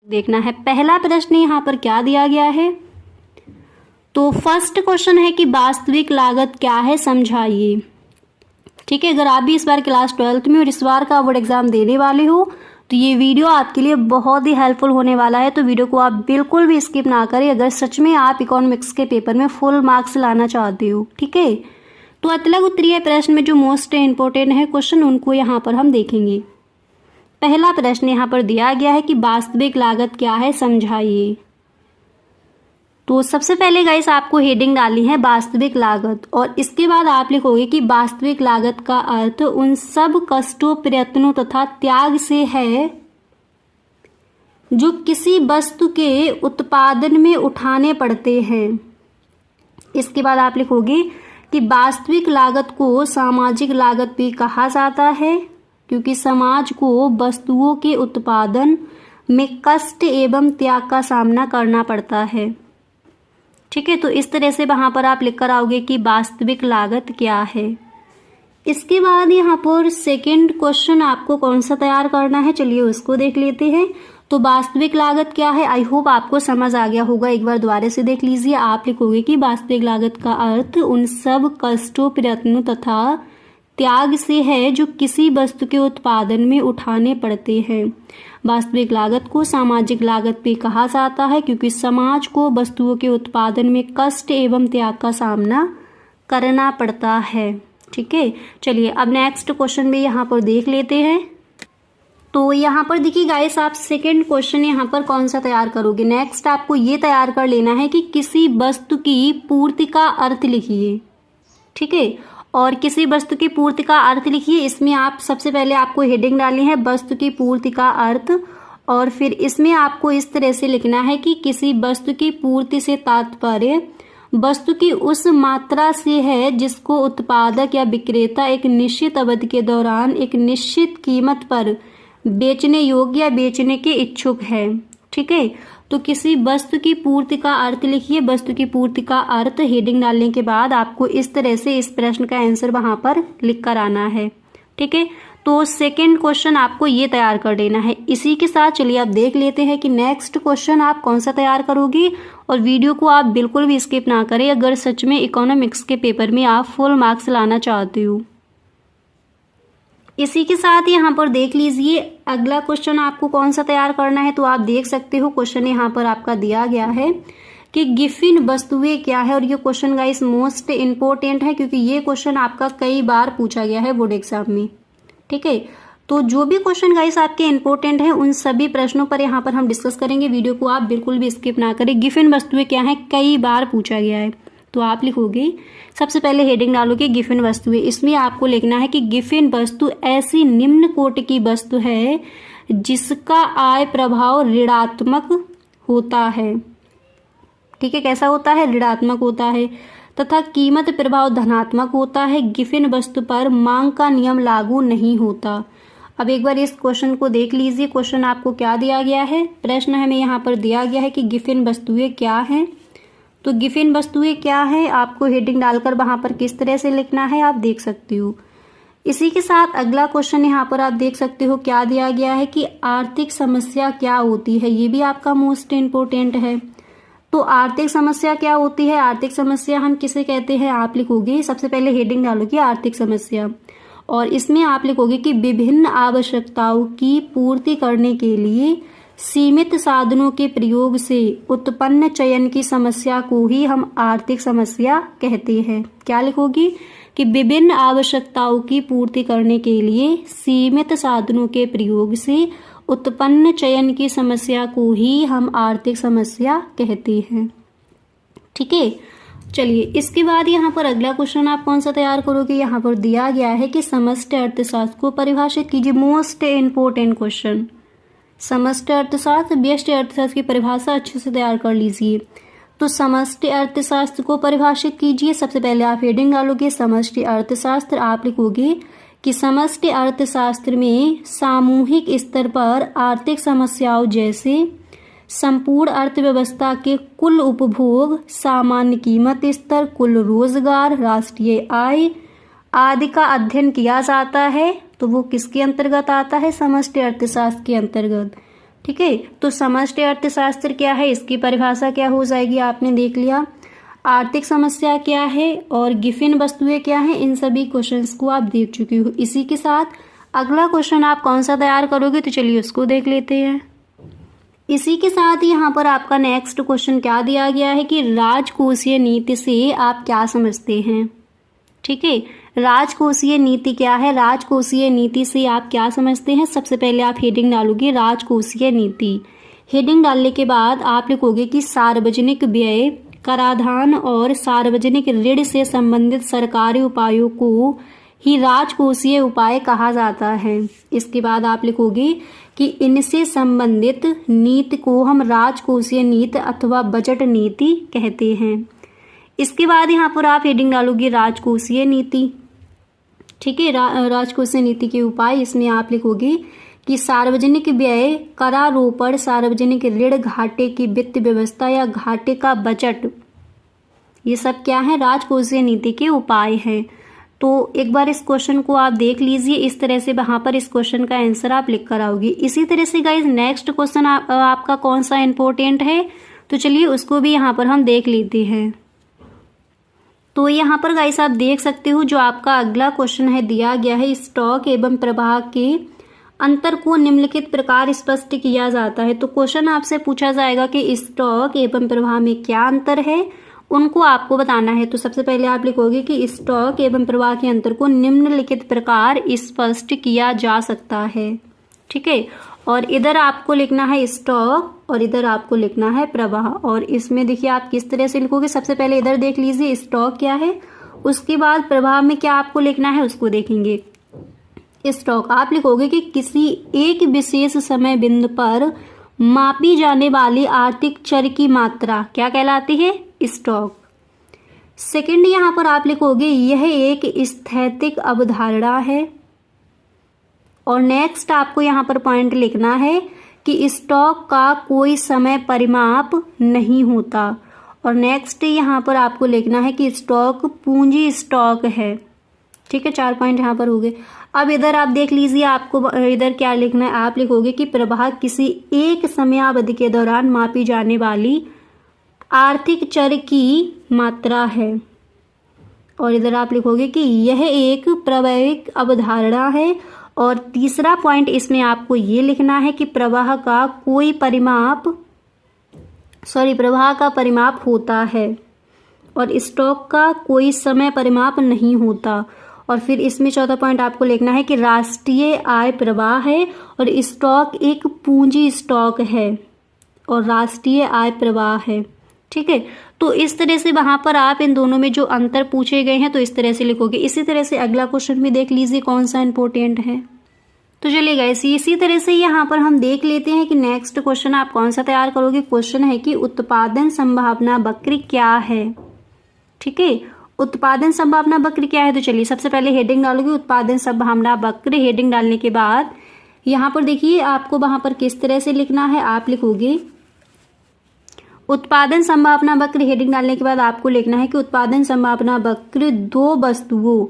देखना है। पहला प्रश्न यहाँ पर क्या दिया गया है, तो फर्स्ट क्वेश्चन है कि वास्तविक लागत क्या है समझाइए। ठीक है, अगर आप भी इस बार क्लास 12th में और इस बार का बोर्ड एग्जाम देने वाले हो तो ये वीडियो आपके लिए बहुत ही हेल्पफुल होने वाला है, तो वीडियो को आप बिल्कुल भी स्किप ना करें अगर सच में आप इकोनॉमिक्स के पेपर में फुल मार्क्स लाना चाहते हो। ठीक है, तो अतलग उत्तरीय प्रश्न में जो मोस्ट इंपॉर्टेंट है क्वेश्चन उनको यहाँ पर हम देखेंगे। पहला प्रश्न यहाँ पर दिया गया है कि वास्तविक लागत क्या है समझाइए। तो सबसे पहले गाइस आपको हेडिंग डालनी है वास्तविक लागत, और इसके बाद आप लिखोगे कि वास्तविक लागत का अर्थ उन सब कष्टों, प्रयत्नों तथा त्याग से है जो किसी वस्तु के उत्पादन में उठाने पड़ते हैं। इसके बाद आप लिखोगे कि वास्तविक लागत को सामाजिक लागत भी कहा जाता है क्योंकि समाज को वस्तुओं के उत्पादन में कष्ट एवं त्याग का सामना करना पड़ता है। ठीक है, तो इस तरह से वहाँ पर आप लिख कर आओगे कि वास्तविक लागत क्या है। इसके बाद यहाँ पर सेकंड क्वेश्चन आपको कौन सा तैयार करना है, चलिए उसको देख लेते हैं। तो वास्तविक लागत क्या है, आई होप आपको समझ आ गया होगा, एक बार दोबारा से देख लीजिए। आप लिखोगे कि वास्तविक लागत का अर्थ उन सब कष्टों, प्रयत्नों तथा त्याग से है जो किसी वस्तु के उत्पादन में उठाने पड़ते हैं। वास्तविक लागत को सामाजिक लागत भी कहा जाता है क्योंकि समाज को वस्तुओं के उत्पादन में कष्ट एवं त्याग का सामना करना पड़ता है। ठीक है, चलिए अब नेक्स्ट क्वेश्चन भी यहाँ पर देख लेते हैं। तो यहाँ पर देखिए गाइस, आप सेकंड क्वेश्चन यहाँ पर कौन सा तैयार करोगे। नेक्स्ट आपको ये तैयार कर लेना है कि किसी वस्तु की पूर्ति का अर्थ लिखिए। ठीक है, और किसी वस्तु की पूर्ति का अर्थ लिखिए। इसमें आप सबसे पहले आपको हेडिंग डालनी है वस्तु की पूर्ति का अर्थ, और फिर इसमें आपको इस तरह से लिखना है कि किसी वस्तु की पूर्ति से तात्पर्य वस्तु की उस मात्रा से है जिसको उत्पादक या विक्रेता एक निश्चित अवधि के दौरान एक निश्चित कीमत पर बेचने योग्य या बेचने के इच्छुक है। ठीक है, तो किसी वस्तु की पूर्ति का अर्थ लिखिए। वस्तु की पूर्ति का अर्थ हेडिंग डालने के बाद आपको इस तरह से इस प्रश्न का आंसर वहां पर लिख कर आना है। ठीक है, तो सेकंड क्वेश्चन आपको ये तैयार कर देना है। इसी के साथ चलिए आप देख लेते हैं कि नेक्स्ट क्वेश्चन आप कौन सा तैयार करोगे, और वीडियो को आप बिल्कुल भी स्किप ना करें अगर सच में इकोनॉमिक्स के पेपर में आप फुल मार्क्स लाना चाहते हो। इसी के साथ यहाँ पर देख लीजिए अगला क्वेश्चन आपको कौन सा तैयार करना है। तो आप देख सकते हो क्वेश्चन यहाँ पर आपका दिया गया है कि गिफिन वस्तुएं क्या है, और ये क्वेश्चन गाइस मोस्ट इम्पोर्टेंट है क्योंकि ये क्वेश्चन आपका कई बार पूछा गया है बोर्ड एग्जाम में। ठीक है, तो जो भी क्वेश्चन गाइस आपके इंपॉर्टेंट हैं उन सभी प्रश्नों पर यहाँ पर हम डिस्कस करेंगे। वीडियो को आप बिल्कुल भी स्किप ना करें। गिफिन वस्तुएं क्या है, कई बार पूछा गया है। तो आप लिखोगे, सबसे पहले हेडिंग डालोगे गिफिन वस्तुएं। इसमें आपको लिखना है कि गिफिन वस्तु ऐसी निम्न कोटि की वस्तु है जिसका आय प्रभाव ऋणात्मक होता है। ठीक है, कैसा होता है, ऋणात्मक होता है, तथा कीमत प्रभाव धनात्मक होता है। गिफिन वस्तु पर मांग का नियम लागू नहीं होता। अब एक बार इस क्वेश्चन को देख लीजिए। क्वेश्चन आपको क्या दिया गया है, प्रश्न हमें यहाँ पर दिया गया है कि गिफिन वस्तुएं क्या हैं। तो गिफिन वस्तुएं क्या है, आपको हेडिंग डालकर वहां पर किस तरह से लिखना है आप देख सकते हो। इसी के साथ अगला क्वेश्चन यहाँ पर आप देख सकते हो क्या दिया गया है कि आर्थिक समस्या क्या होती है। ये भी आपका मोस्ट इम्पोर्टेंट है। तो आर्थिक समस्या क्या होती है, आर्थिक समस्या हम किसे कहते हैं, आप लिखोगे सबसे पहले हेडिंग डालोगे आर्थिक समस्या, और इसमें आप लिखोगे कि विभिन्न आवश्यकताओं की पूर्ति करने के लिए सीमित साधनों के प्रयोग से उत्पन्न चयन की समस्या को ही हम आर्थिक समस्या कहते हैं। क्या लिखोगी कि विभिन्न आवश्यकताओं की पूर्ति करने के लिए सीमित साधनों के प्रयोग से उत्पन्न चयन की समस्या को ही हम आर्थिक समस्या कहते हैं। ठीक है, चलिए इसके बाद यहाँ पर अगला क्वेश्चन आप कौन सा तैयार करोगे। यहाँ पर दिया गया है कि समष्टि अर्थशास्त्र को परिभाषित कीजिए। मोस्ट इम्पोर्टेंट क्वेश्चन, समष्टि अर्थशास्त्र, व्यष्टि अर्थशास्त्र की परिभाषा अच्छे से तैयार कर लीजिए। तो समष्टि अर्थशास्त्र को परिभाषित कीजिए। सबसे पहले आप हेडिंग डालोगे समष्टि अर्थशास्त्र। आप लिखोगे कि समष्टि अर्थशास्त्र में सामूहिक स्तर पर आर्थिक समस्याओं जैसे संपूर्ण अर्थव्यवस्था के कुल उपभोग, सामान्य कीमत स्तर, कुल रोजगार, राष्ट्रीय आय आदि का अध्ययन किया जाता है। तो वो किसके अंतर्गत आता है, समष्टि अर्थशास्त्र के अंतर्गत। ठीक है, तो समष्टि अर्थशास्त्र क्या है, इसकी परिभाषा क्या हो जाएगी, आपने देख लिया। आर्थिक समस्या क्या है और गिफिन वस्तुएं क्या है, इन सभी क्वेश्चंस को आप देख चुकी हो। इसी के साथ अगला क्वेश्चन आप कौन सा तैयार करोगे, तो चलिए उसको देख लेते हैं। इसी के साथ यहाँ पर आपका नेक्स्ट क्वेश्चन क्या दिया गया है कि राजकोषीय नीति से आप क्या समझते हैं। ठीक है, राजकोषीय नीति क्या है, राजकोषीय नीति से आप क्या समझते हैं। सबसे पहले आप हेडिंग डालोगे राजकोषीय नीति। हेडिंग डालने के बाद आप लिखोगे कि सार्वजनिक व्यय, कराधान और सार्वजनिक ऋण से संबंधित सरकारी उपायों को ही राजकोषीय उपाय कहा जाता है। इसके बाद आप लिखोगे कि इनसे संबंधित नीति को हम राजकोषीय नीति अथवा बजट नीति कहते हैं। इसके बाद यहाँ पर आप हेडिंग डालोगे राजकोषीय नीति। ठीक है, राजकोषीय नीति के उपाय, इसमें आप लिखोगे कि सार्वजनिक व्यय, करारोपण, सार्वजनिक ऋण, घाटे की वित्त व्यवस्था या घाटे का बजट, ये सब क्या है, राजकोषीय नीति के उपाय हैं। तो एक बार इस क्वेश्चन को आप देख लीजिए, इस तरह से वहां पर इस क्वेश्चन का आंसर आप लिख कर आओगे। इसी तरह से गाइज नेक्स्ट क्वेश्चन आपका कौन सा इंपॉर्टेंट है, तो चलिए उसको भी यहाँ पर हम देख लेते हैं। तो यहाँ पर गाइस आप देख सकते हो जो आपका अगला क्वेश्चन है दिया गया है, स्टॉक एवं प्रवाह के अंतर को निम्नलिखित प्रकार स्पष्ट किया जाता है। तो क्वेश्चन आपसे पूछा जाएगा कि स्टॉक एवं प्रवाह में क्या अंतर है, उनको आपको बताना है। तो सबसे पहले आप लिखोगे कि स्टॉक एवं प्रवाह के अंतर को निम्नलिखित प्रकार स्पष्ट किया जा सकता है। ठीक है, और इधर आपको लिखना है स्टॉक और इधर आपको लिखना है प्रवाह। और इसमें देखिए आप किस तरह से लिखोगे, सबसे पहले इधर देख लीजिए स्टॉक क्या है, उसके बाद प्रवाह में क्या आपको लिखना है उसको देखेंगे। स्टॉक आप लिखोगे कि किसी एक विशेष समय बिंदु पर मापी जाने वाली आर्थिक चर की मात्रा क्या कहलाती है, स्टॉक। सेकंड यहाँ पर आप लिखोगे यह एक स्थैतिक अवधारणा है। और नेक्स्ट आपको यहाँ पर पॉइंट लिखना है कि स्टॉक का कोई समय परिमाप नहीं होता। और नेक्स्ट यहाँ पर आपको लिखना है कि स्टॉक पूंजी स्टॉक है। ठीक है, 4 पॉइंट यहाँ पर हो गए। अब इधर आप देख लीजिए, आपको इधर क्या लिखना है, आप लिखोगे कि प्रवाह किसी एक समयावधि के दौरान मापी जाने वाली आर्थिक चर की मात्रा है। और इधर आप लिखोगे कि यह एक प्रायोगिक अवधारणा है। और तीसरा पॉइंट इसमें आपको ये लिखना है कि प्रवाह का परिमाप होता है और स्टॉक का कोई समय परिमाप नहीं होता। और फिर इसमें चौथा पॉइंट आपको लिखना है कि राष्ट्रीय आय प्रवाह है और स्टॉक एक पूंजी स्टॉक है और राष्ट्रीय आय प्रवाह है। ठीक है, तो इस तरह से वहां पर आप इन दोनों में जो अंतर पूछे गए हैं तो इस तरह से लिखोगे। इसी तरह से अगला क्वेश्चन भी देख लीजिए कौन सा इंपॉर्टेंट है। तो चलिए गाइस, इसी तरह से यहाँ पर हम देख लेते हैं कि नेक्स्ट क्वेश्चन आप कौन सा तैयार करोगे। क्वेश्चन है कि उत्पादन संभावना वक्र क्या है। ठीक है, उत्पादन संभावना वक्र क्या है, तो चलिए सबसे पहले हेडिंग डालोगे उत्पादन संभावना वक्र। हेडिंग डालने के बाद यहाँ पर देखिए आपको वहां पर किस तरह से लिखना है, आप लिखोगे उत्पादन संभावना वक्र। हेडिंग डालने के बाद आपको लिखना है कि उत्पादन संभावना वक्र दो वस्तुओं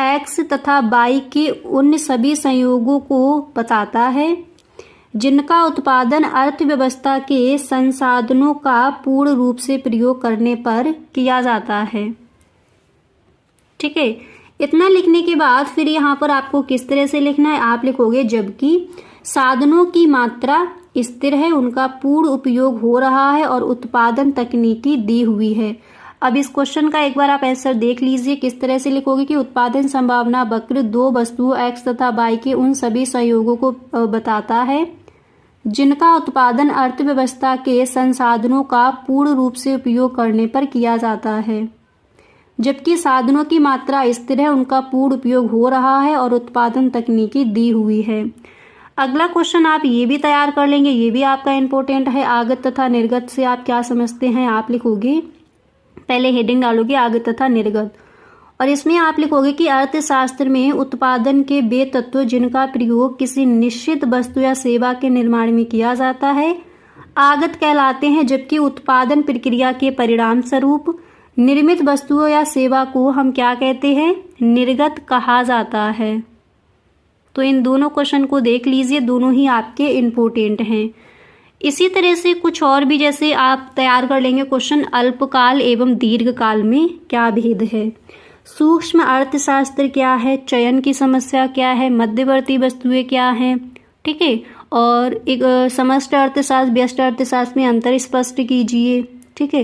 एक्स तथा वाई के उन सभी संयोगों को बताता है जिनका उत्पादन अर्थव्यवस्था के संसाधनों का पूर्ण रूप से प्रयोग करने पर किया जाता है। ठीक है, इतना लिखने के बाद फिर यहाँ पर आपको किस तरह से लिखना है, आप लिखोगे जबकि साधनों की मात्रा स्थिर है, उनका पूर्ण उपयोग हो रहा है और उत्पादन तकनीकी दी हुई है। अब इस क्वेश्चन का एक बार आप आंसर देख लीजिए, किस तरह से लिखोगे कि उत्पादन संभावना वक्र दो वस्तुओं एक्स तथा वाई के उन सभी संयोगों को बताता है जिनका उत्पादन अर्थव्यवस्था के संसाधनों का पूर्ण रूप से उपयोग करने पर किया जाता है, जबकि साधनों की मात्रा स्थिर है, उनका पूर्ण उपयोग हो रहा है और उत्पादन तकनीकी दी हुई है। अगला क्वेश्चन आप ये भी तैयार कर लेंगे, ये भी आपका इंपॉर्टेंट है। आगत तथा निर्गत से आप क्या समझते हैं, आप लिखोगे, पहले हेडिंग डालोगे आगत तथा निर्गत। और इसमें आप लिखोगे कि अर्थशास्त्र में उत्पादन के वे तत्व जिनका प्रयोग किसी निश्चित वस्तु या सेवा के निर्माण में किया जाता है आगत कहलाते हैं, जबकि उत्पादन प्रक्रिया के परिणाम स्वरूप निर्मित वस्तुओं या सेवा को हम क्या कहते हैं, निर्गत कहा जाता है। तो इन दोनों क्वेश्चन को देख लीजिए, दोनों ही आपके इम्पोर्टेंट हैं। इसी तरह से कुछ और भी जैसे आप तैयार कर लेंगे क्वेश्चन, अल्पकाल एवं दीर्घकाल में क्या भेद है, सूक्ष्म अर्थशास्त्र क्या है, चयन की समस्या क्या है, मध्यवर्ती वस्तुएं क्या हैं, ठीक है, और एक समष्टि अर्थशास्त्र व्यष्टि अर्थशास्त्र में अंतर स्पष्ट कीजिए, ठीक है।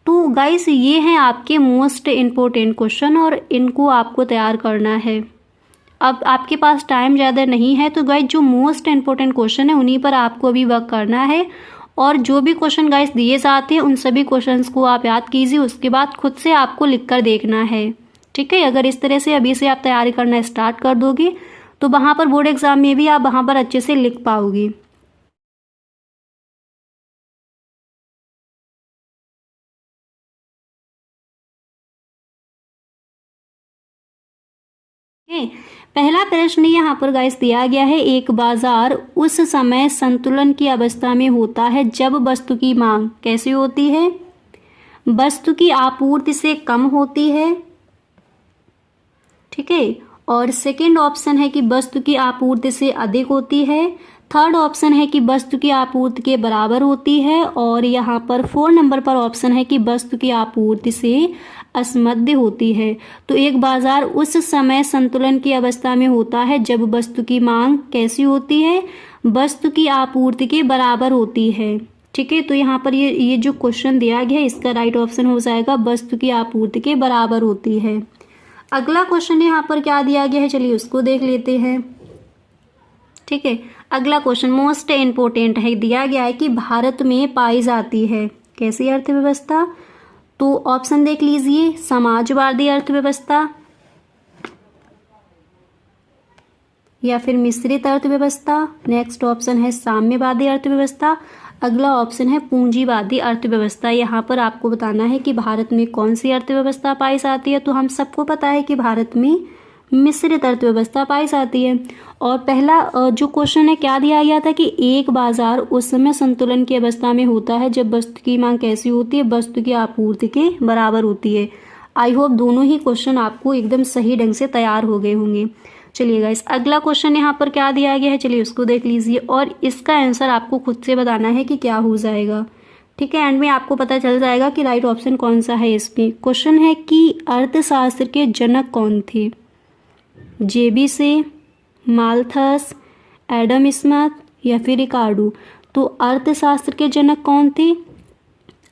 तो गाइस ये हैं आपके मोस्ट इम्पोर्टेंट क्वेश्चन और इनको आपको तैयार करना है। अब आपके पास टाइम ज़्यादा नहीं है, तो गाइस जो मोस्ट इम्पोर्टेंट क्वेश्चन है उन्हीं पर आपको अभी वर्क करना है, और जो भी क्वेश्चन गाइस दिए जाते हैं उन सभी क्वेश्चंस को आप याद कीजिए, उसके बाद खुद से आपको लिख कर देखना है, ठीक है। अगर इस तरह से अभी से आप तैयारी करना स्टार्ट कर दोगे तो वहाँ पर बोर्ड एग्जाम में भी आप वहाँ पर अच्छे से लिख पाओगे। पहला प्रश्न यहाँ पर गाइस दिया गया है, एक बाजार उस समय संतुलन की अवस्था में होता है जब वस्तु की मांग कैसी होती है, वस्तु की आपूर्ति से कम होती है, ठीक है, और सेकंड ऑप्शन है कि वस्तु की आपूर्ति से अधिक होती है, थर्ड ऑप्शन है कि वस्तु की आपूर्ति के बराबर होती है, और यहाँ पर 4 नंबर पर ऑप्शन है कि वस्तु की आपूर्ति से असमध्य होती है। तो एक बाजार उस समय संतुलन की अवस्था में होता है जब वस्तु की मांग कैसी होती है, वस्तु की आपूर्ति के बराबर होती है, ठीक है। तो यहाँ पर ये जो क्वेश्चन दिया गया है इसका राइट ऑप्शन हो जाएगा वस्तु की आपूर्ति के बराबर होती है। अगला क्वेश्चन यहाँ पर क्या दिया गया है, चलिए उसको देख लेते हैं, ठीक है। अगला क्वेश्चन मोस्ट इम्पोर्टेंट है, दिया गया है कि भारत में पाई जाती है कैसी अर्थव्यवस्था, तो ऑप्शन देख लीजिए, समाजवादी अर्थव्यवस्था या फिर मिश्रित अर्थव्यवस्था, नेक्स्ट ऑप्शन है साम्यवादी अर्थव्यवस्था, अगला ऑप्शन है पूंजीवादी अर्थव्यवस्था। यहाँ पर आपको बताना है कि भारत में कौन सी अर्थव्यवस्था पाई जाती है, तो हम सबको पता है कि भारत में मिश्रित अर्थव्यवस्था पाई जाती है। और पहला जो क्वेश्चन है क्या दिया गया था कि एक बाजार उस समय संतुलन की अवस्था में होता है जब वस्तु की मांग कैसी होती है, वस्तु की आपूर्ति के बराबर होती है। आई होप दोनों ही क्वेश्चन आपको एकदम सही ढंग से तैयार हो गए होंगे। चलिए गाइस अगला क्वेश्चन यहाँ पर क्या दिया गया है, चलिए उसको देख लीजिए और इसका आंसर आपको खुद से बताना है कि क्या हो जाएगा, ठीक है। एंड में आपको पता चल जाएगा कि राइट ऑप्शन कौन सा है इसमें। क्वेश्चन है कि अर्थशास्त्र के जनक कौन थे, जेबी से, माल्थस, एडम स्मिथ या फिर रिकार्डो। तो अर्थशास्त्र के जनक कौन थे।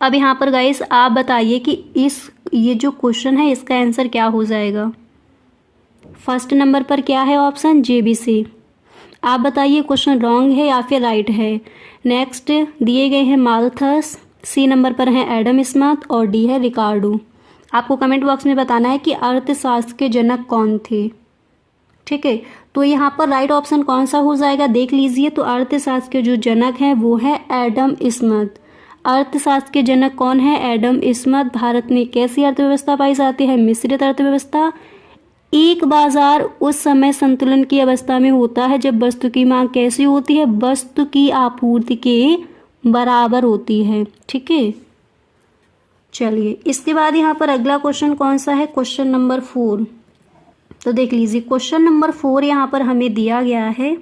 अब यहाँ पर गाइस आप बताइए कि ये जो क्वेश्चन है इसका आंसर क्या हो जाएगा। फर्स्ट नंबर पर क्या है ऑप्शन, जेबी से। आप बताइए क्वेश्चन रॉन्ग है या फिर राइट है। नेक्स्ट दिए गए हैं माल्थस, सी नंबर पर है एडम स्मिथ और डी है रिकार्डो। आपको कमेंट बॉक्स में बताना है कि अर्थशास्त्र के जनक कौन थे, ठीक है। तो यहाँ पर राइट ऑप्शन कौन सा हो जाएगा देख लीजिए। तो अर्थशास्त्र के जो जनक हैं वो है एडम स्मिथ। अर्थशास्त्र के जनक कौन है, एडम स्मिथ। भारत में कैसी अर्थव्यवस्था पाई जाती है, मिश्रित अर्थव्यवस्था। एक बाजार उस समय संतुलन की अवस्था में होता है जब वस्तु की मांग कैसी होती है, वस्तु की आपूर्ति के बराबर होती है, ठीक है। चलिए इसके बाद यहाँ पर अगला क्वेश्चन कौन सा है, क्वेश्चन नंबर 4। तो देख लीजिए क्वेश्चन नंबर 4 यहाँ पर हमें दिया गया है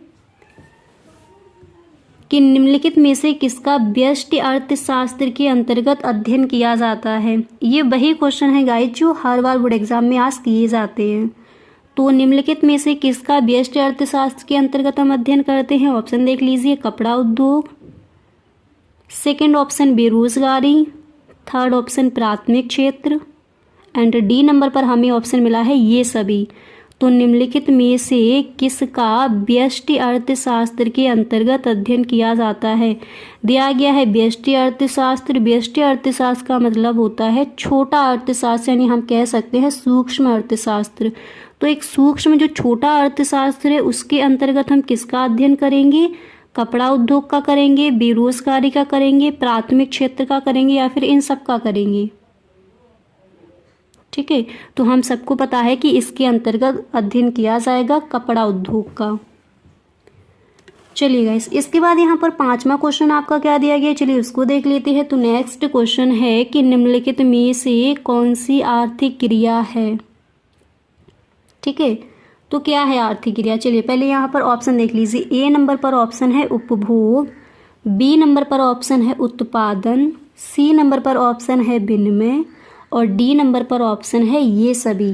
कि निम्नलिखित में से किसका व्यष्टि अर्थशास्त्र के अंतर्गत अध्ययन किया जाता है। ये वही क्वेश्चन है गाइस जो हर बार बोर्ड एग्जाम में आज किए जाते हैं। तो निम्नलिखित में से किसका व्यष्टि अर्थशास्त्र के अंतर्गत हम अध्ययन करते हैं। ऑप्शन देख लीजिए, कपड़ा उद्योग, सेकंड ऑप्शन बेरोजगारी, थर्ड ऑप्शन प्राथमिक क्षेत्र एंड डी नंबर पर हमें ऑप्शन मिला है ये सभी। तो निम्नलिखित में से किसका व्यष्टि अर्थशास्त्र के अंतर्गत अध्ययन किया जाता है। दिया गया है व्यष्टि अर्थशास्त्र। व्यष्टि अर्थशास्त्र का मतलब होता है छोटा अर्थशास्त्र, यानी हम कह सकते हैं सूक्ष्म अर्थशास्त्र। तो एक सूक्ष्म जो छोटा अर्थशास्त्र है उसके अंतर्गत हम किसका अध्ययन करेंगे, कपड़ा उद्योग का करेंगे, बेरोजगारी का करेंगे, प्राथमिक क्षेत्र का करेंगे या फिर इन सब का करेंगे, ठीक है। तो हम सबको पता है कि इसके अंतर्गत अध्ययन किया जाएगा कपड़ा उद्योग का। चलिए गाइस इसके बाद यहाँ पर 5वां क्वेश्चन आपका क्या दिया गया, चलिए उसको देख लेते हैं। तो नेक्स्ट क्वेश्चन है कि निम्नलिखित में से कौन सी आर्थिक क्रिया है, ठीक है। तो क्या है आर्थिक क्रिया, चलिए पहले यहाँ पर ऑप्शन देख लीजिए। ए नंबर पर ऑप्शन है उपभोग, बी नंबर पर ऑप्शन है उत्पादन, सी नंबर पर ऑप्शन है विनिमय और डी नंबर पर ऑप्शन है ये सभी।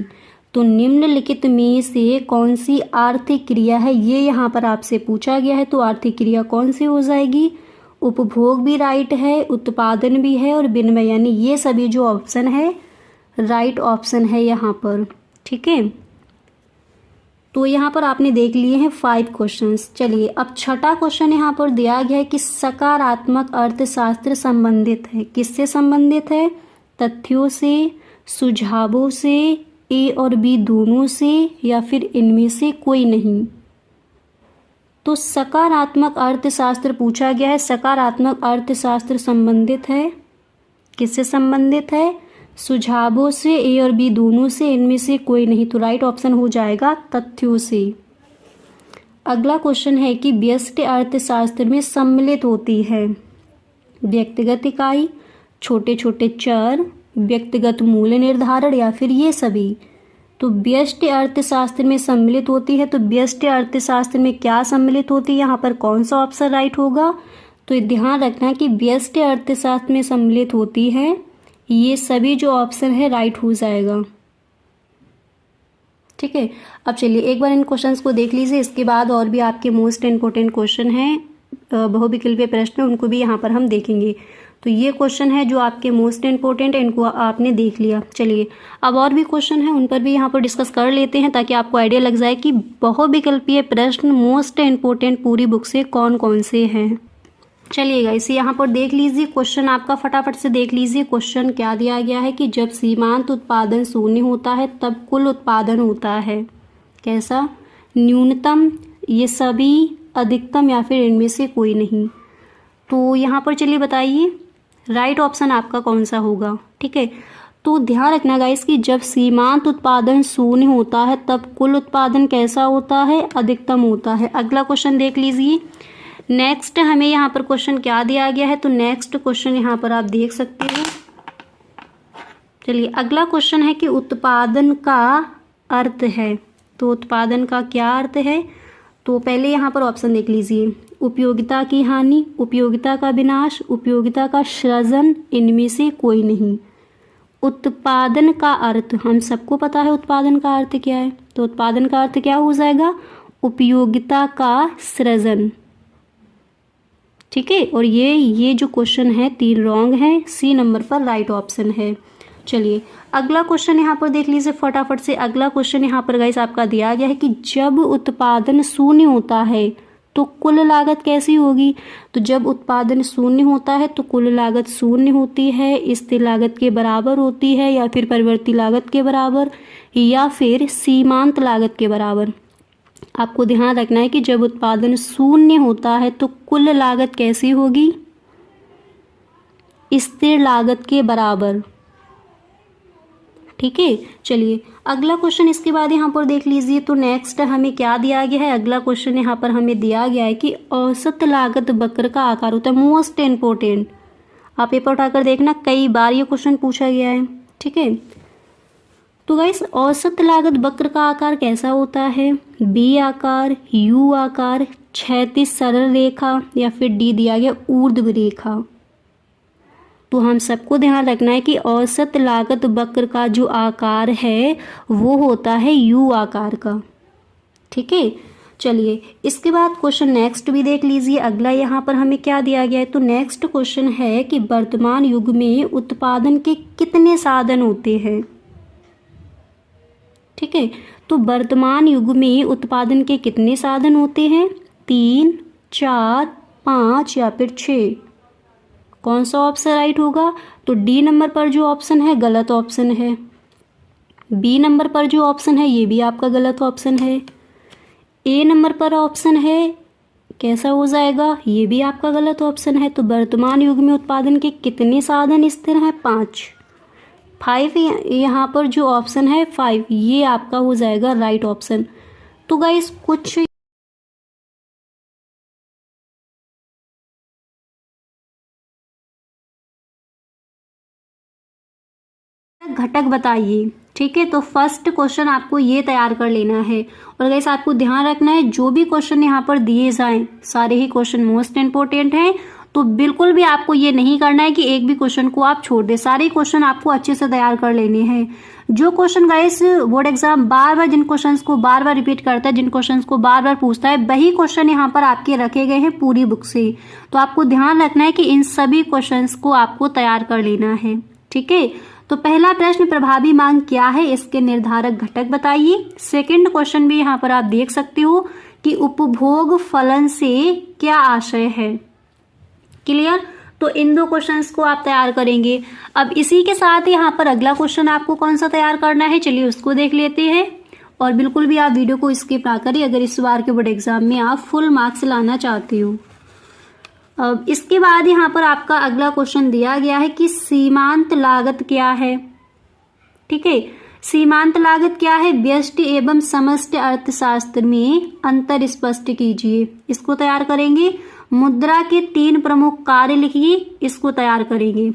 तो निम्नलिखित में से कौन सी आर्थिक क्रिया है, ये यहाँ पर आपसे पूछा गया है। तो आर्थिक क्रिया कौन सी हो जाएगी? उपभोग भी राइट है, उत्पादन भी है और विनिमय, यानी ये सभी जो ऑप्शन है राइट ऑप्शन है यहाँ पर। ठीक है, तो यहाँ पर आपने देख लिए हैं 5 क्वेश्चंस। चलिए अब छठा क्वेश्चन यहाँ पर दिया गया है कि सकारात्मक अर्थशास्त्र संबंधित है, किससे संबंधित है? तथ्यों से, सुझावों से, ए और बी दोनों से या फिर इनमें से कोई नहीं। तो सकारात्मक अर्थशास्त्र पूछा गया है, सकारात्मक अर्थशास्त्र संबंधित है, किससे संबंधित है? सुझावों से, ए और बी दोनों से, इनमें से कोई नहीं। तो राइट ऑप्शन हो जाएगा तथ्यों से। अगला क्वेश्चन है कि व्यष्टि अर्थशास्त्र में सम्मिलित होती है व्यक्तिगत इकाई, छोटे छोटे चर, व्यक्तिगत मूल्य निर्धारण या फिर ये सभी। तो व्यष्टि अर्थशास्त्र में सम्मिलित होती है, तो व्यष्टि अर्थशास्त्र में क्या सम्मिलित होती है, यहाँ पर कौन सा ऑप्शन राइट होगा? तो ध्यान रखना कि व्यष्टि अर्थशास्त्र में सम्मिलित होती है, ये सभी जो ऑप्शन है राइट हो जाएगा। ठीक है, अब चलिए एक बार इन क्वेश्चंस को देख लीजिए, इसके बाद और भी आपके मोस्ट इम्पोर्टेंट क्वेश्चन हैं बहुविकल्पीय प्रश्न, उनको भी यहाँ पर हम देखेंगे। तो ये क्वेश्चन है जो आपके मोस्ट इम्पोर्टेंट है, इनको आपने देख लिया। चलिए अब और भी क्वेश्चन है, उन पर भी यहाँ पर डिस्कस कर लेते हैं ताकि आपको आइडिया लग जाए कि बहुविकल्पीय प्रश्न मोस्ट इम्पोर्टेंट पूरी बुक से कौन कौन से हैं। चलिएगा इसे यहाँ पर देख लीजिए, क्वेश्चन आपका फटाफट से देख लीजिए। क्वेश्चन क्या दिया गया है कि जब सीमांत उत्पादन शून्य होता है तब कुल उत्पादन होता है कैसा? न्यूनतम, ये सभी, अधिकतम या फिर इनमें से कोई नहीं। तो यहाँ पर चलिए बताइए राइट ऑप्शन आपका कौन सा होगा। ठीक है, तो ध्यान रखना गाइस कि जब सीमांत उत्पादन शून्य होता है तब कुल उत्पादन कैसा होता है? अधिकतम होता है। अगला क्वेश्चन देख लीजिए। नेक्स्ट हमें यहाँ पर क्वेश्चन क्या दिया गया है, तो नेक्स्ट क्वेश्चन यहाँ पर आप देख सकते हो। चलिए अगला क्वेश्चन है कि उत्पादन का अर्थ है, तो उत्पादन का क्या अर्थ है? तो पहले यहाँ पर ऑप्शन देख लीजिए, उपयोगिता की हानि, उपयोगिता का विनाश, उपयोगिता का सृजन, इनमें से कोई नहीं। उत्पादन का अर्थ हम सबको पता है, उत्पादन का अर्थ क्या है? तो उत्पादन का अर्थ क्या हो जाएगा? उपयोगिता का सृजन। ठीक है, और ये जो क्वेश्चन है 3 रॉन्ग है, सी नंबर पर राइट ऑप्शन है। चलिए अगला क्वेश्चन यहाँ पर देख लीजिए फटाफट से। अगला क्वेश्चन यहाँ पर गाइस आपका दिया गया है कि जब उत्पादन शून्य होता है तो कुल लागत कैसी होगी? तो जब उत्पादन शून्य होता है तो कुल लागत शून्य होती है, स्थिर लागत के बराबर होती है या फिर परिवर्ती लागत के बराबर या फिर सीमांत लागत के बराबर। आपको ध्यान रखना है कि जब उत्पादन शून्य होता है तो कुल लागत कैसी होगी? स्थिर लागत के बराबर। ठीक है, चलिए अगला क्वेश्चन इसके बाद यहाँ पर देख लीजिए। तो नेक्स्ट हमें क्या दिया गया है? अगला क्वेश्चन यहाँ पर हमें दिया गया है कि औसत लागत वक्र का आकार होता है, मोस्ट इम्पोर्टेंट। आप पेपर उठाकर देखना, कई बार ये क्वेश्चन पूछा गया है। ठीक है, तो गाइस औसत लागत वक्र का आकार कैसा होता है? बी आकार, यू आकार, क्षैतिज सरल रेखा या फिर डी दिया गया ऊर्ध्व रेखा। तो हम सबको ध्यान रखना है कि औसत लागत वक्र का जो आकार है वो होता है यू आकार का। ठीक है, चलिए इसके बाद क्वेश्चन नेक्स्ट भी देख लीजिए। अगला यहाँ पर हमें क्या दिया गया है? तो नेक्स्ट क्वेश्चन है कि वर्तमान युग में उत्पादन के कितने साधन होते हैं? ठीक है, तो वर्तमान युग में उत्पादन के कितने साधन होते हैं? 3, 4, 5 या फिर 6। कौन सा ऑप्शन राइट होगा? तो डी नंबर पर जो ऑप्शन है गलत ऑप्शन है, बी नंबर पर जो ऑप्शन है ये भी आपका गलत ऑप्शन है, ए नंबर पर ऑप्शन है कैसा हो जाएगा? ये भी आपका गलत ऑप्शन है। तो वर्तमान युग में उत्पादन के कितने साधन स्थिर हैं? 5 यहाँ पर जो ऑप्शन है 5 ये आपका हो जाएगा राइट ऑप्शन। तो गाइस कुछ घटक बताइए। ठीक है, तो फर्स्ट क्वेश्चन आपको ये तैयार कर लेना है। और गाइस आपको ध्यान रखना है जो भी क्वेश्चन यहाँ पर दिए जाएं सारे ही क्वेश्चन मोस्ट इम्पोर्टेंट हैं, तो बिल्कुल भी आपको ये नहीं करना है कि एक भी क्वेश्चन को आप छोड़ दें, सारे क्वेश्चन आपको अच्छे से तैयार कर लेने हैं। जो क्वेश्चन गाइस बोर्ड एग्जाम बार बार जिन क्वेश्चंस को बार बार रिपीट करता है, जिन क्वेश्चंस को बार बार पूछता है, वही क्वेश्चन यहाँ पर आपके रखे गए हैं पूरी बुक से। तो आपको ध्यान रखना है कि इन सभी क्वेश्चंस को आपको तैयार कर लेना है, ठीक है। तो पहला प्रश्न, प्रभावी मांग क्या है, इसके निर्धारक घटक बताइए। सेकंड क्वेश्चन भी यहाँ पर आप देख सकते हो कि उपभोग फलन से क्या आशय है। क्लियर। तो इन दो क्वेश्चंस को आप तैयार करेंगे। अब इसी के साथ यहाँ पर अगला क्वेश्चन आपको कौन सा तैयार करना है, चलिए उसको देख लेते हैं। और बिल्कुल भी आप वीडियो को स्किप ना करिए अगर इस बार के बोर्ड एग्जाम में आप फुल मार्क्स लाना चाहते हो। अब इसके बाद यहाँ पर आपका अगला क्वेश्चन दिया गया है कि सीमांत लागत क्या है, ठीक है। सीमांत लागत क्या है, व्यष्टि एवं समष्टि अर्थशास्त्र में अंतर स्पष्ट कीजिए। इसको तैयार करेंगे। मुद्रा के 3 प्रमुख कार्य लिखिए, इसको तैयार करेंगे।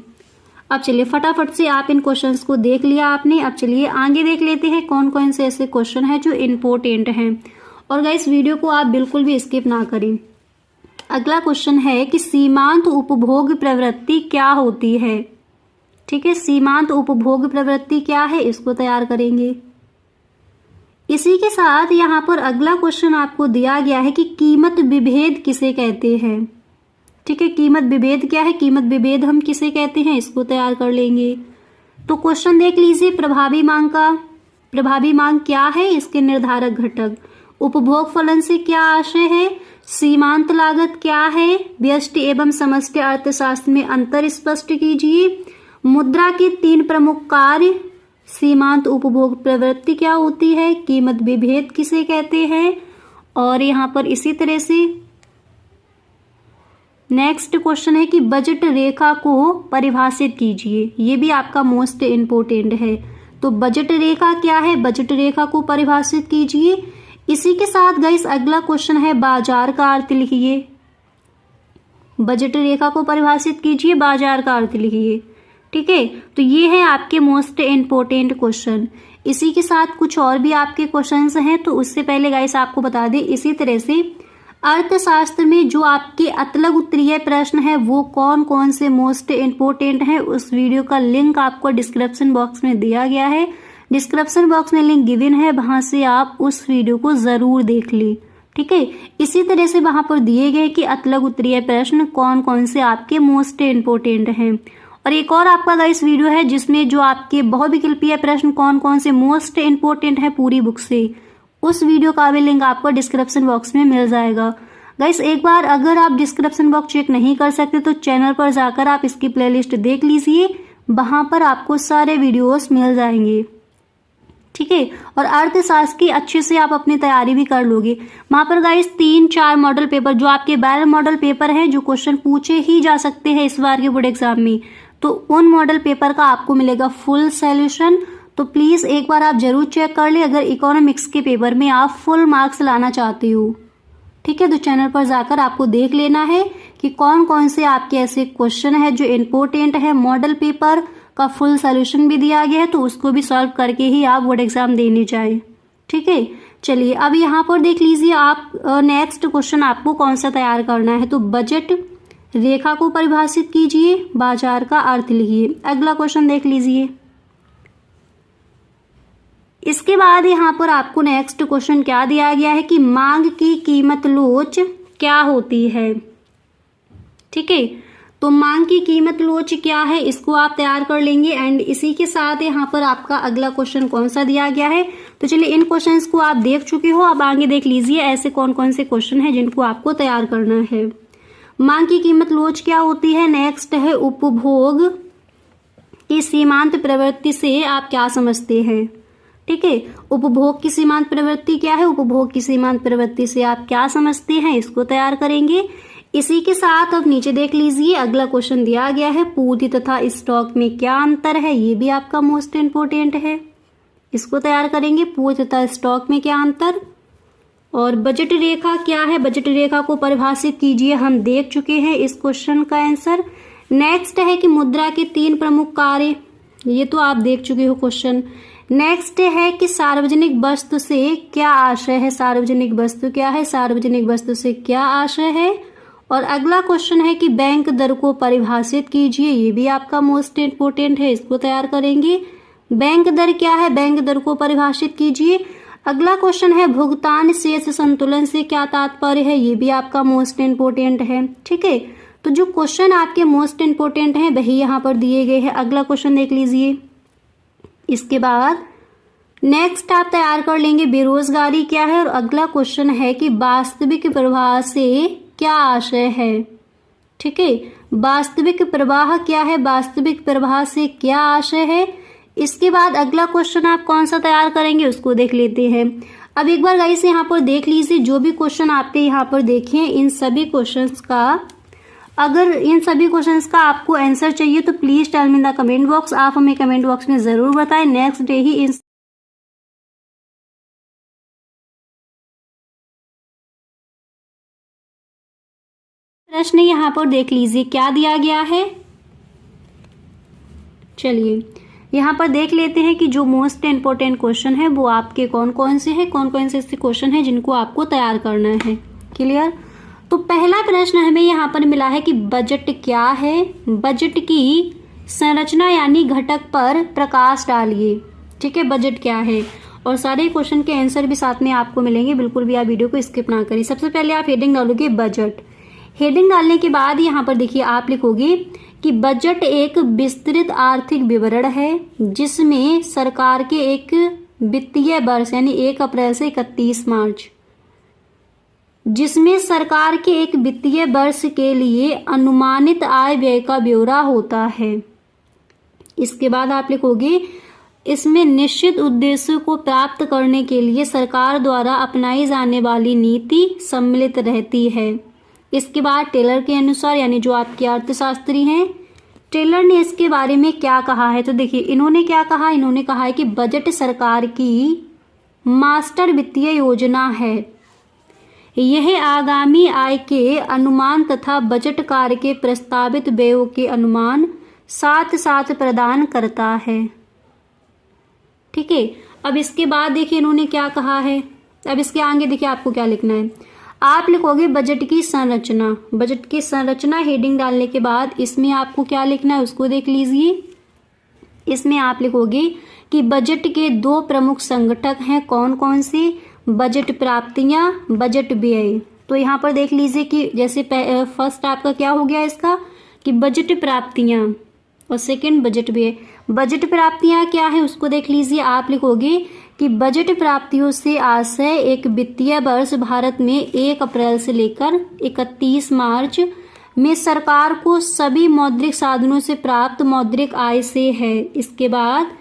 अब चलिए फटाफट से आप इन क्वेश्चंस को देख लिया आपने। अब चलिए आगे देख लेते हैं कौन कौन से ऐसे क्वेश्चन हैं जो इम्पोर्टेंट हैं। और गाइस वीडियो को आप बिल्कुल भी स्किप ना करें। अगला क्वेश्चन है कि सीमांत उपभोग प्रवृत्ति क्या होती है, ठीक है। सीमांत उपभोग प्रवृत्ति क्या है, इसको तैयार करेंगे। इसी के साथ यहाँ पर अगला क्वेश्चन आपको दिया गया है कि कीमत विभेद किसे कहते हैं, ठीक है। कीमत विभेद क्या है, कीमत विभेद हम किसे कहते हैं, इसको तैयार कर लेंगे। तो क्वेश्चन देख लीजिए, प्रभावी मांग क्या है, इसके निर्धारक घटक। उपभोग फलन से क्या आशय है, सीमांत लागत क्या है, व्यष्टि एवं समष्टि अर्थशास्त्र में अंतर स्पष्ट कीजिए। मुद्रा के 3 प्रमुख कार्य, सीमांत उपभोग प्रवृत्ति क्या होती है, कीमत विभेद किसे कहते हैं। और यहाँ पर इसी तरह से नेक्स्ट क्वेश्चन है कि बजट रेखा को परिभाषित कीजिए। ये भी आपका मोस्ट इम्पोर्टेंट है। तो बजट रेखा क्या है, बजट रेखा को परिभाषित कीजिए। इसी के साथ गाइस अगला क्वेश्चन है बाजार का अर्थ लिखिए। बजट रेखा को परिभाषित कीजिए, बाजार का अर्थ लिखिए, ठीक है। तो ये है आपके मोस्ट इम्पोर्टेंट क्वेश्चन। इसी के साथ कुछ और भी आपके क्वेश्चंस हैं, तो उससे पहले गाइस आपको बता दें इसी तरह से अर्थशास्त्र में जो आपके अतलग उत्तरीय प्रश्न है वो कौन कौन से मोस्ट इम्पोर्टेंट है, उस वीडियो का लिंक आपको डिस्क्रिप्शन बॉक्स में दिया गया है। डिस्क्रिप्शन बॉक्स में लिंक गिवन है, वहां से आप उस वीडियो को जरूर देख लें, ठीक है। इसी तरह से वहां पर दिए गए कि अतलग उत्तरीय प्रश्न कौन कौन से आपके मोस्ट इम्पोर्टेंट हैं। और एक और आपका गाइस वीडियो है जिसमें जो आपके बहुविकल्पीय प्रश्न कौन कौन से मोस्ट इम्पोर्टेंट है पूरी बुक से, उस वीडियो का भी लिंक आपको डिस्क्रिप्शन बॉक्स में मिल जाएगा। गाइस एक बार अगर आप डिस्क्रिप्शन बॉक्स चेक नहीं कर सकते तो चैनल पर जाकर आप इसकी प्लेलिस्ट देख लीजिए, वहां पर आपको सारे वीडियोस मिल जाएंगे, ठीक है। और अर्थशास्त्र की अच्छे से आप अपनी तैयारी भी कर लोगे। वहां पर गाइस 3-4 मॉडल पेपर जो आपके 12 मॉडल पेपर हैं जो क्वेश्चन पूछे ही जा सकते हैं इस बार के बोर्ड एग्जाम में, तो उन मॉडल पेपर का आपको मिलेगा फुल सॉल्यूशन। तो प्लीज एक बार आप जरूर चेक कर ले अगर इकोनॉमिक्स के पेपर में आप फुल मार्क्स लाना चाहते हो, ठीक है। तो चैनल पर जाकर आपको देख लेना है कि कौन कौन से आपके ऐसे क्वेश्चन है जो इम्पोर्टेंट है। मॉडल पेपर का फुल सॉल्यूशन भी दिया गया है, तो उसको भी सॉल्व करके ही आप बोर्ड एग्जाम देने जाएं, ठीक है। चलिए अब यहाँ पर देख लीजिए आप नेक्स्ट क्वेश्चन आपको कौन सा तैयार करना है। तो बजट रेखा को परिभाषित कीजिए, बाजार का अर्थ लिखिए। अगला क्वेश्चन देख लीजिए। इसके बाद यहाँ पर आपको नेक्स्ट क्वेश्चन क्या दिया गया है कि मांग की कीमत लोच क्या होती है, ठीक है। तो मांग की कीमत लोच क्या है, इसको आप तैयार कर लेंगे। एंड इसी के साथ यहाँ पर आपका अगला क्वेश्चन कौन सा दिया गया है। तो चलिए इन क्वेश्चंस को आप देख चुके हो, अब आगे देख लीजिए ऐसे कौन कौन से क्वेश्चन है जिनको आपको तैयार करना है। मांग की कीमत लोच क्या होती है। नेक्स्ट है उपभोग की सीमांत प्रवृत्ति से आप क्या समझते हैं, ठीक है। उपभोग की सीमांत प्रवृत्ति क्या है, उपभोग की सीमांत प्रवृत्ति से आप क्या समझते हैं, इसको तैयार करेंगे। इसी के साथ अब नीचे देख लीजिए अगला क्वेश्चन दिया गया है पूर्ति तथा स्टॉक में क्या अंतर है। ये भी आपका मोस्ट इम्पोर्टेंट है, इसको तैयार करेंगे। पूर्ति तथा स्टॉक में क्या अंतर। और बजट रेखा क्या है, बजट रेखा को परिभाषित कीजिए, हम देख चुके हैं इस क्वेश्चन का आंसर। नेक्स्ट है कि मुद्रा के 3 प्रमुख कार्य, ये तो आप देख चुके हो क्वेश्चन। नेक्स्ट है कि सार्वजनिक वस्तु से क्या आशय है, सार्वजनिक वस्तु क्या है, सार्वजनिक वस्तु से क्या आशय है। और अगला क्वेश्चन है कि बैंक दर को परिभाषित कीजिए, ये भी आपका मोस्ट इम्पोर्टेंट है, इसको तैयार करेंगे। बैंक दर क्या है, बैंक दर को परिभाषित कीजिए। अगला क्वेश्चन है भुगतान शेष संतुलन से क्या तात्पर्य है, ये भी आपका मोस्ट इम्पोर्टेंट है। ठीक है, तो जो क्वेश्चन आपके मोस्ट इम्पोर्टेंट हैं वही यहाँ पर दिए गए हैं। अगला क्वेश्चन देख लीजिए। इसके बाद नेक्स्ट आप तैयार कर लेंगे बेरोजगारी क्या है, और अगला क्वेश्चन है कि वास्तविक प्रवाह से क्या आशय है। ठीक है, वास्तविक प्रवाह क्या है, वास्तविक प्रवाह से क्या आशय है। इसके बाद अगला क्वेश्चन आप कौन सा तैयार करेंगे उसको देख लेते हैं। अब एक बार गाइस यहाँ पर देख लीजिए, जो भी क्वेश्चन आपके यहाँ पर देखे इन सभी क्वेश्चंस का, अगर इन सभी क्वेश्चंस का आपको आंसर चाहिए तो please tell me in the comment box. आप हमें कमेंट बॉक्स में जरूर बताएं। नेक्स्ट डे ही इन प्रश्न यहाँ पर देख लीजिए क्या दिया गया है। चलिए यहाँ पर देख लेते हैं कि जो मोस्ट इम्पोर्टेंट क्वेश्चन है वो आपके कौन कौन से हैं, कौन कौन से ऐसे क्वेश्चन हैं जिनको आपको तैयार करना है। क्लियर। तो पहला प्रश्न हमें यहाँ पर मिला है कि बजट क्या है, बजट की संरचना यानी घटक पर प्रकाश डालिए। ठीक है, बजट क्या है, और सारे क्वेश्चन के आंसर भी साथ में आपको मिलेंगे, बिल्कुल भी आप वीडियो को स्किप ना करें। सबसे पहले आप हेडिंग डालोगे बजट। हेडिंग डालने के बाद यहाँ पर देखिए आप लिखोगे कि बजट एक विस्तृत आर्थिक विवरण है जिसमें सरकार के एक वित्तीय वर्ष यानी 1 अप्रैल से 31 मार्च, जिसमें सरकार के एक वित्तीय वर्ष के लिए अनुमानित आय व्यय का ब्यौरा होता है। इसके बाद आप लिखोगे इसमें निश्चित उद्देश्यों को प्राप्त करने के लिए सरकार द्वारा अपनाई जाने वाली नीति सम्मिलित रहती है। इसके बाद टेलर के अनुसार यानी जो आपके अर्थशास्त्री हैं, टेलर ने इसके बारे में क्या कहा है। तो देखिए इन्होंने क्या कहा, इन्होंने कहा है कि बजट सरकार की मास्टर वित्तीय योजना है। यह आगामी आय के अनुमान तथा बजट कार्य के प्रस्तावित व्ययों के अनुमान साथ साथ प्रदान करता है। ठीक है, अब इसके बाद देखिए इन्होंने क्या कहा है। अब इसके आगे देखिए आपको क्या लिखना है। आप लिखोगे बजट की संरचना। बजट की संरचना हेडिंग डालने के बाद इसमें आपको क्या लिखना है उसको देख लीजिए। इसमें आप लिखोगे कि बजट के 2 प्रमुख संगठक हैं, कौन कौन से, बजट प्राप्तियां, बजट व्यय। तो यहाँ पर देख लीजिए कि जैसे फर्स्ट आपका क्या हो गया इसका कि बजट प्राप्तियां, और सेकंड बजट व्यय। बजट प्राप्तियां क्या है उसको देख लीजिए। आप लिखोगे कि बजट प्राप्तियों से आशय एक वित्तीय वर्ष भारत में 1 अप्रैल से लेकर 31 मार्च में सरकार को सभी मौद्रिक साधनों से प्राप्त मौद्रिक आय से है। इसके बाद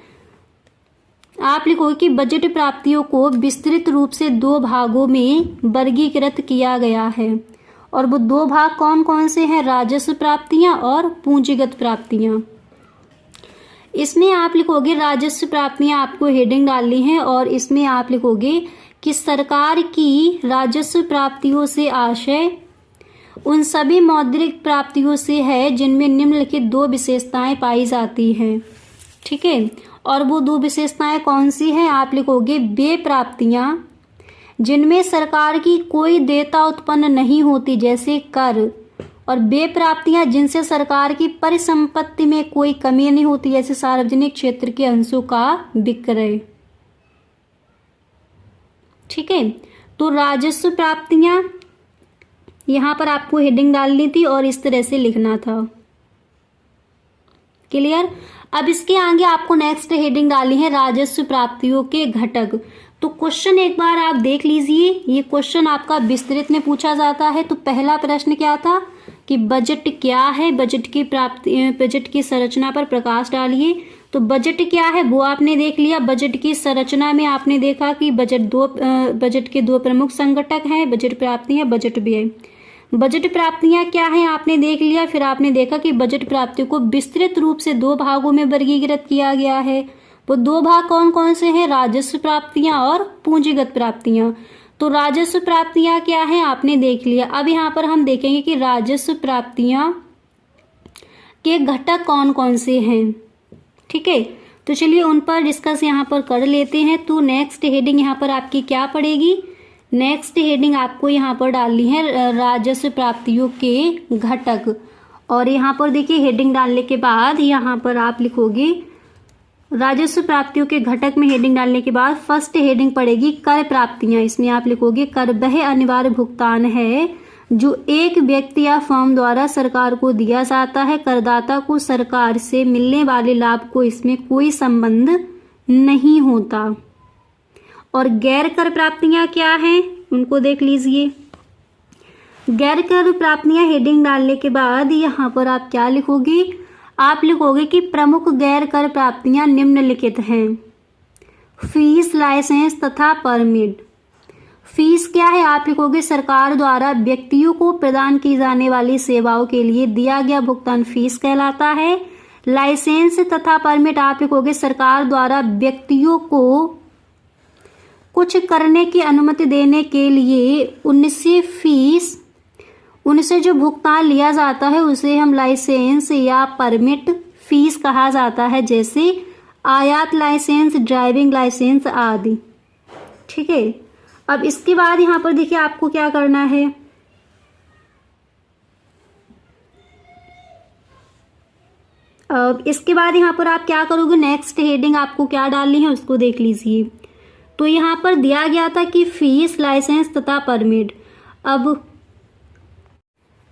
आप लिखोगे कि बजट प्राप्तियों को विस्तृत रूप से 2 भागों में वर्गीकृत किया गया है, और वो 2 भाग कौन कौन से हैं, राजस्व प्राप्तियां और पूंजीगत प्राप्तियां। इसमें आप लिखोगे राजस्व प्राप्तियां आपको हेडिंग डालनी है, और इसमें आप लिखोगे कि सरकार की राजस्व प्राप्तियों से आशय उन सभी मौद्रिक प्राप्तियों से है जिनमें निम्नलिखित 2 विशेषताएं पाई जाती हैं। ठीक है, और वो 2 विशेषताएं कौन सी हैं। आप लिखोगे वे प्राप्तियां जिनमें सरकार की कोई देयता उत्पन्न नहीं होती जैसे कर, और वे प्राप्तियां जिनसे सरकार की परिसंपत्ति में कोई कमी नहीं होती जैसे सार्वजनिक क्षेत्र के अंशों का विक्रय। ठीक है, तो राजस्व प्राप्तियां यहां पर आपको हेडिंग डालनी थी और इस तरह से लिखना था। क्लियर। अब इसके आगे आपको नेक्स्ट हेडिंग डालनी है राजस्व प्राप्तियों के घटक। तो क्वेश्चन एक बार आप देख लीजिए, ये क्वेश्चन आपका विस्तृत में पूछा जाता है। तो पहला प्रश्न क्या था कि बजट क्या है, बजट की प्राप्ति, बजट की संरचना पर प्रकाश डालिए। तो बजट क्या है वो आपने देख लिया। बजट की संरचना में आपने देखा कि बजट के 2 प्रमुख संगठक हैं, बजट प्राप्तियां, बजट व्यय। बजट प्राप्तियां क्या हैं आपने देख लिया। फिर आपने देखा कि बजट प्राप्तियों को विस्तृत रूप से 2 भागों में वर्गीकृत किया गया है। वो 2 भाग कौन कौन से हैं, राजस्व प्राप्तियां और पूंजीगत प्राप्तियां। तो राजस्व प्राप्तियां क्या हैं आपने देख लिया। अब यहाँ पर हम देखेंगे कि राजस्व प्राप्तियां के घटक कौन कौन से हैं। ठीक है, तो चलिए उन पर डिस्कस यहाँ पर कर लेते हैं। तो नेक्स्ट हेडिंग यहाँ पर आपकी क्या पड़ेगी, नेक्स्ट हेडिंग आपको यहाँ पर डालनी है राजस्व प्राप्तियों के घटक। और यहाँ पर देखिए हेडिंग डालने के बाद यहाँ पर आप लिखोगे राजस्व प्राप्तियों के घटक में हेडिंग डालने के बाद फर्स्ट हेडिंग पड़ेगी कर प्राप्तियां। इसमें आप लिखोगे कर वह अनिवार्य भुगतान है जो एक व्यक्ति या फर्म द्वारा सरकार को दिया जाता है। करदाता को सरकार से मिलने वाले लाभ को इसमें कोई संबंध नहीं होता। और गैर कर प्राप्तियां क्या हैं उनको देख लीजिए। गैर कर प्राप्तियां हेडिंग डालने के बाद यहाँ पर आप क्या लिखोगे, आप लिखोगे कि प्रमुख गैर कर प्राप्तियां निम्नलिखित हैं। फीस, लाइसेंस तथा परमिट। फीस क्या है, आप लिखोगे सरकार द्वारा व्यक्तियों को प्रदान की जाने वाली सेवाओं के लिए दिया गया भुगतान फीस कहलाता है। लाइसेंस तथा परमिट आप लिखोगे सरकार द्वारा व्यक्तियों को कुछ करने की अनुमति देने के लिए उनसे जो भुगतान लिया जाता है उसे हम लाइसेंस या परमिट फीस कहा जाता है, जैसे आयात लाइसेंस, ड्राइविंग लाइसेंस आदि। ठीक है, अब इसके बाद यहाँ पर देखिए आपको क्या करना है। अब इसके बाद यहाँ पर आप क्या करोगे, नेक्स्ट हेडिंग आपको क्या डालनी है उसको देख लीजिए। तो यहाँ पर दिया गया था कि फीस, लाइसेंस तथा परमिट।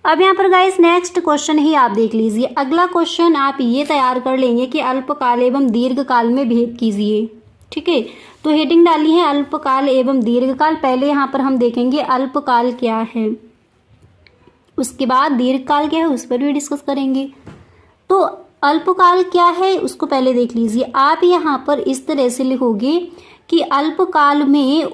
अब यहाँ पर गाइस नेक्स्ट क्वेश्चन ही आप देख लीजिए। अगला क्वेश्चन आप ये तैयार कर लेंगे कि अल्पकाल एवं दीर्घकाल में भेद कीजिए। ठीक है, तो हेडिंग डाली है अल्पकाल एवं दीर्घकाल। पहले यहाँ पर हम देखेंगे अल्पकाल क्या है, उसके बाद दीर्घकाल क्या है उस पर भी डिस्कस करेंगे। तो अल्पकाल क्या है उसको पहले देख लीजिए। आप यहाँ पर इस तरह से लिखोगे कि अल्पकाल में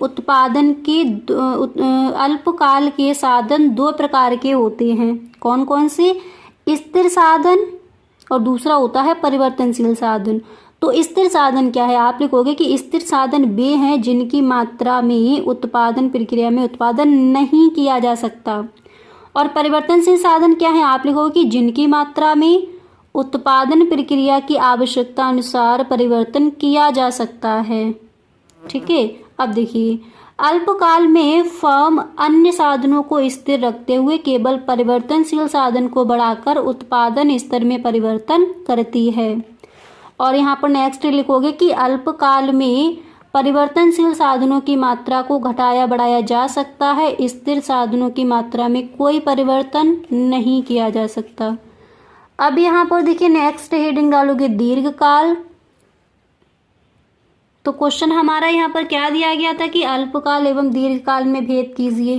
अल्पकाल के साधन दो प्रकार के होते हैं। कौन कौन से, स्थिर साधन और दूसरा होता है परिवर्तनशील साधन। तो स्थिर साधन क्या है, आप लिखोगे कि स्थिर साधन वे हैं जिनकी मात्रा में उत्पादन प्रक्रिया में उत्पादन नहीं किया जा सकता। और परिवर्तनशील साधन क्या है, आप लिखोगे कि जिनकी मात्रा में उत्पादन प्रक्रिया की आवश्यकता अनुसार परिवर्तन किया जा सकता है। ठीक है, अब देखिए अल्पकाल में फर्म अन्य साधनों को स्थिर रखते हुए केवल परिवर्तनशील साधन को बढ़ाकर उत्पादन स्तर में परिवर्तन करती है। और यहाँ पर नेक्स्ट लिखोगे कि अल्पकाल में परिवर्तनशील साधनों की मात्रा को घटाया बढ़ाया जा सकता है, स्थिर साधनों की मात्रा में कोई परिवर्तन नहीं किया जा सकता। अब यहाँ पर देखिए नेक्स्ट हेडिंग डालोगे दीर्घकाल। तो क्वेश्चन हमारा यहाँ पर क्या दिया गया था कि अल्पकाल एवं दीर्घकाल में भेद कीजिए।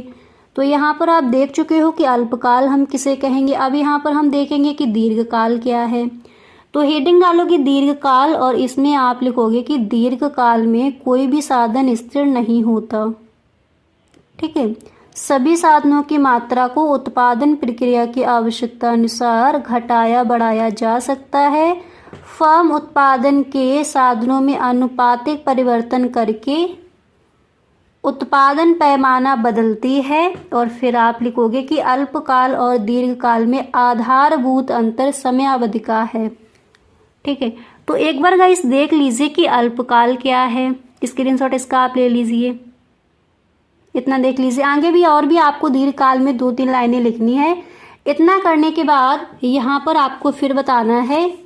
तो यहाँ पर आप देख चुके हो कि अल्पकाल हम किसे कहेंगे। अब यहाँ पर हम देखेंगे कि दीर्घकाल क्या है। तो हेडिंग डालोगे दीर्घकाल और इसमें आप लिखोगे कि दीर्घकाल में कोई भी साधन स्थिर नहीं होता। ठीक है, सभी साधनों की मात्रा को उत्पादन प्रक्रिया की आवश्यकता अनुसार घटाया बढ़ाया जा सकता है। फर्म उत्पादन के साधनों में आनुपातिक परिवर्तन करके उत्पादन पैमाना बदलती है। और फिर आप लिखोगे कि अल्पकाल और दीर्घकाल में आधारभूत अंतर समयावधि का है। ठीक है, तो एक बार गाइस देख लीजिए कि अल्पकाल क्या है। स्क्रीनशॉट इसका आप ले लीजिए, इतना देख लीजिए। आगे भी और भी आपको दीर्घकाल में 2-3 लाइनें लिखनी है। इतना करने के बाद यहाँ पर आपको फिर बताना है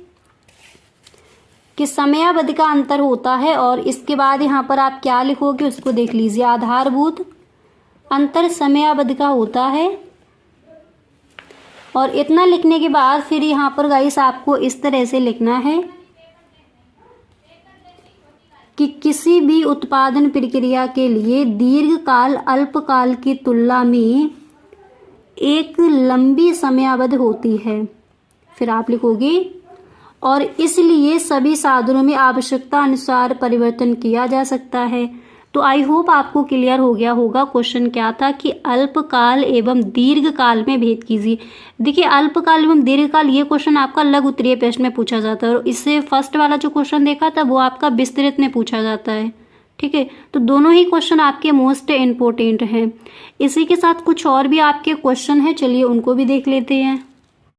कि समयावधि का अंतर होता है। और इसके बाद यहाँ पर आप क्या लिखोगे उसको देख लीजिए। आधारभूत अंतर समयावधि का होता है। और इतना लिखने के बाद फिर यहाँ पर गाइस आपको इस तरह से लिखना है कि किसी भी उत्पादन प्रक्रिया के लिए दीर्घकाल अल्पकाल की तुलना में एक लंबी समयावधि होती है। फिर आप लिखोगे और इसलिए सभी साधनों में आवश्यकता अनुसार परिवर्तन किया जा सकता है। तो आई होप आपको क्लियर हो गया होगा क्वेश्चन क्या था कि अल्पकाल एवं दीर्घकाल में भेद कीजिए। देखिए अल्पकाल एवं दीर्घकाल ये क्वेश्चन आपका लघु उत्तरीय प्रश्न में पूछा जाता है और इससे फर्स्ट वाला जो क्वेश्चन देखा था वो आपका विस्तृत में पूछा जाता है। ठीक है, तो दोनों ही क्वेश्चन आपके मोस्ट इम्पोर्टेंट हैं। इसी के साथ कुछ और भी आपके क्वेश्चन हैं, चलिए उनको भी देख लेते हैं।